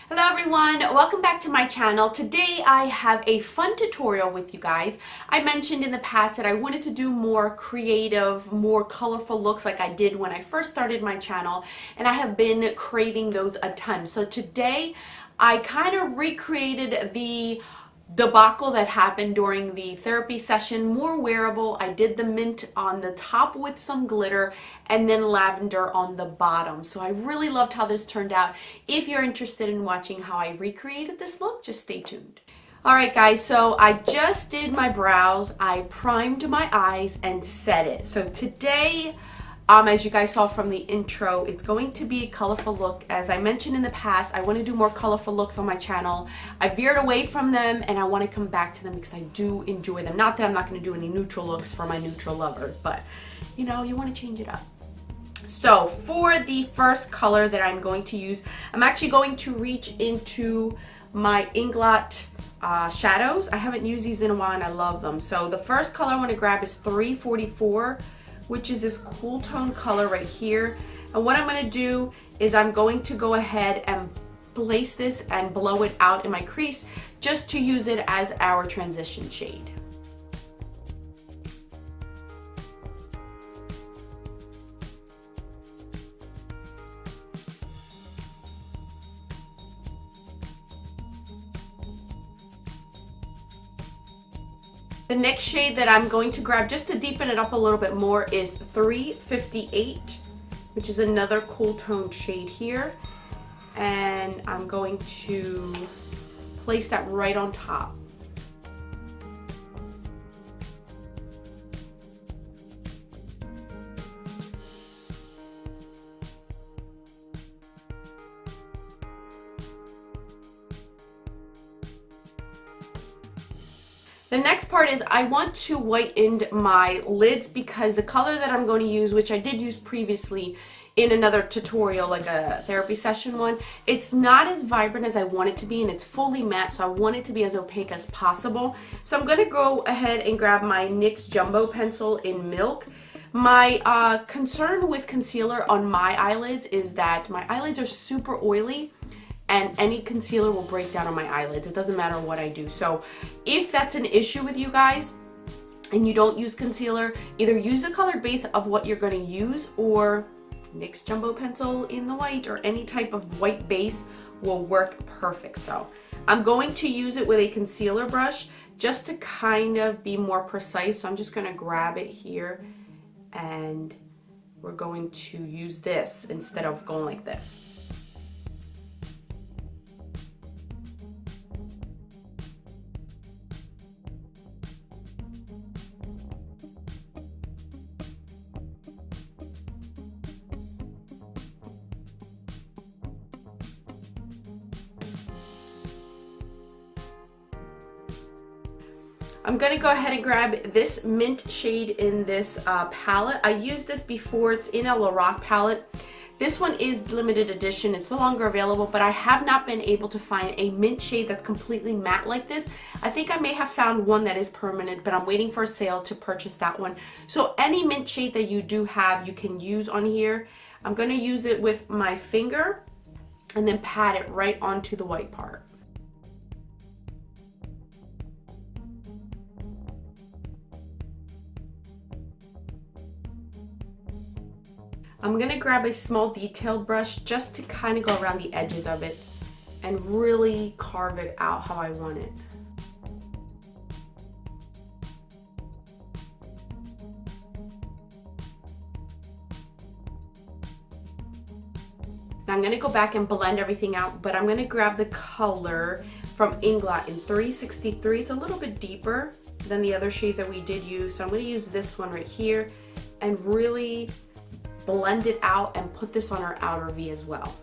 Hello everyone, welcome back to my channel. Today I have a fun tutorial with you guys. I mentioned in the past that I wanted to do more creative, more colorful looks like I did when I first started my channel, and I have been craving those a ton. So today I kind of recreated the debacle that happened during the therapy session, more wearable. I did the mint on the top with some glitter and then lavender on the bottom. So I really loved how this turned out. If you're interested in watching how I recreated this look, just stay tuned. Alright guys, so I just did my brows, I primed my eyes and set it. So today, as you guys saw from the intro, it's going to be a colorful look. As I mentioned in the past, I want to do more colorful looks on my channel. I veered away from them and I want to come back to them because I do enjoy them. Not that I'm not going to do any neutral looks for my neutral lovers, but you know, you want to change it up. So for the first color that I'm going to use, I'm actually going to reach into my Inglot shadows. I haven't used these in a while and I love them. So the first color I want to grab is 344. Which is this cool tone color right here. And what I'm going to do is I'm going to go ahead and place this and blow it out in my crease just to use it as our transition shade. The next shade that I'm going to grab just to deepen it up a little bit more is 358, which is another cool toned shade here. And I'm going to place that right on top. The next part is I want to whiten my lids because the color that I'm going to use, which I did use previously in another tutorial, like a therapy session one, it's not as vibrant as I want it to be and it's fully matte, so I want it to be as opaque as possible. So I'm going to go ahead and grab my NYX Jumbo Pencil in Milk. My concern with concealer on my eyelids is that my eyelids are super oily and any concealer will break down on my eyelids. It doesn't matter what I do. So if that's an issue with you guys and you don't use concealer, either use the colored base of what you're going to use or NYX Jumbo Pencil in the white or any type of white base will work perfect. So I'm going to use it with a concealer brush just to kind of be more precise. So I'm just going to grab it here and we're going to use this instead of going like this. I'm going to go ahead and grab this mint shade in this palette. I used this before. It's in a LORAC palette. This one is limited edition. It's no longer available, but I have not been able to find a mint shade that's completely matte like this. I think I may have found one that is permanent, but I'm waiting for a sale to purchase that one. So any mint shade that you do have, you can use on here. I'm going to use it with my finger and then pat it right onto the white part. I'm going to grab a small detailed brush just to kind of go around the edges of it and really carve it out how I want it. Now I'm going to go back and blend everything out, but I'm going to grab the color from Inglot in 363. It's a little bit deeper than the other shades that we did use, so I'm going to use this one right here and really blend it out and put this on our outer V as well.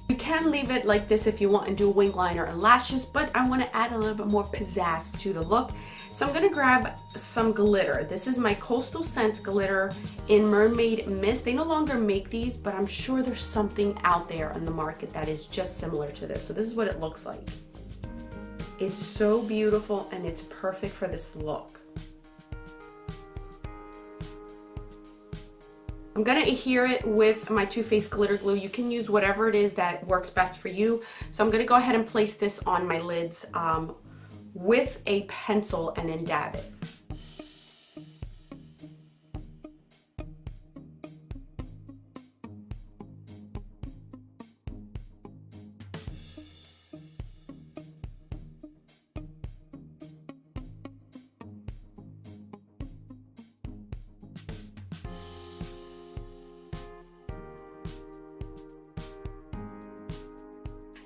You can leave it like this if you want and do a wing liner and lashes, but I want to add a little bit more pizzazz to the look. So I'm gonna grab some glitter. This is my Coastal Scents glitter in Mermaid Mist. They no longer make these, but I'm sure there's something out there on the market that is just similar to this. So this is what it looks like. It's so beautiful and it's perfect for this look. I'm gonna adhere it with my Too Faced glitter glue. You can use whatever it is that works best for you. So I'm gonna go ahead and place this on my lids with a pencil and then dab it.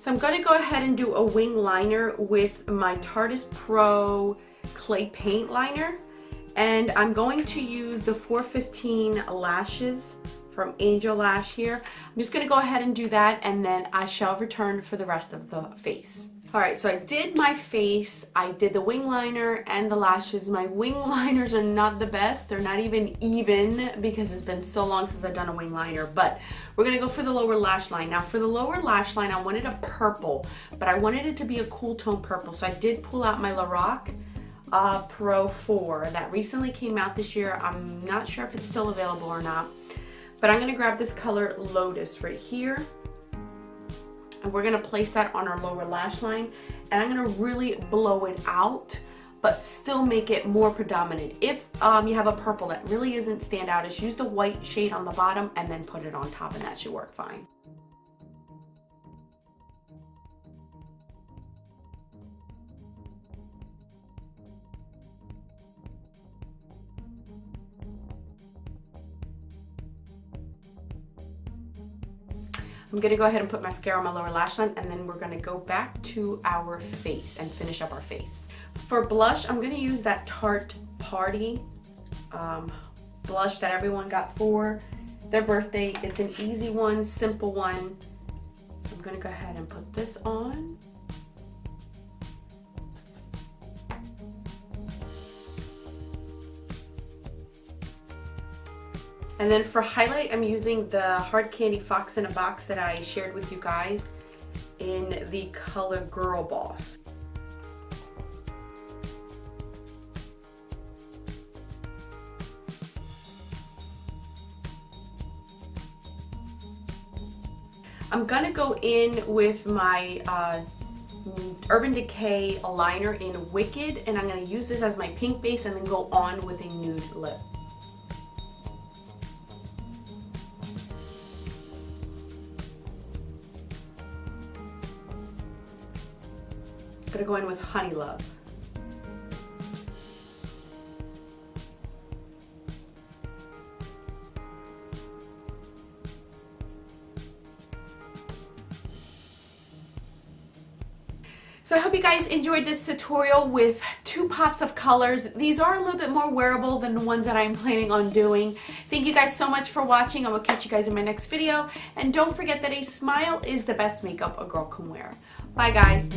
So I'm going to go ahead and do a wing liner with my Tarte Pro clay paint liner, and I'm going to use the 415 lashes from Angel Lash here. I'm just going to go ahead and do that, and then I shall return for the rest of the face. Alright, so I did my face, I did the wing liner and the lashes. My wing liners are not the best. They're not even because it's been so long since I've done a wing liner. But we're going to go for the lower lash line. Now for the lower lash line, I wanted a purple, but I wanted it to be a cool tone purple. So I did pull out my LORAC Pro 4 that recently came out this year. I'm not sure if it's still available or not. But I'm going to grab this color Lotus right here. And we're gonna place that on our lower lash line, and I'm gonna really blow it out, but still make it more predominant. If you have a purple that really isn't standoutish, use the white shade on the bottom and then put it on top, and that should work fine. I'm gonna go ahead and put mascara on my lower lash line, and then we're gonna go back to our face and finish up our face. For blush, I'm gonna use that Tarte Party blush that everyone got for their birthday. It's an easy one, simple one. So I'm gonna go ahead and put this on. And then for highlight, I'm using the Hard Candy Fox in a Box that I shared with you guys in the color Girl Boss. I'm gonna go in with my Urban Decay liner in Wicked, and I'm gonna use this as my pink base and then go on with a nude lip. I'm gonna go in with Honey Love. So I hope you guys enjoyed this tutorial with 2 pops of colors. These are a little bit more wearable than the ones that I'm planning on doing. Thank you guys so much for watching. I will catch you guys in my next video. And don't forget that a smile is the best makeup a girl can wear. Bye guys.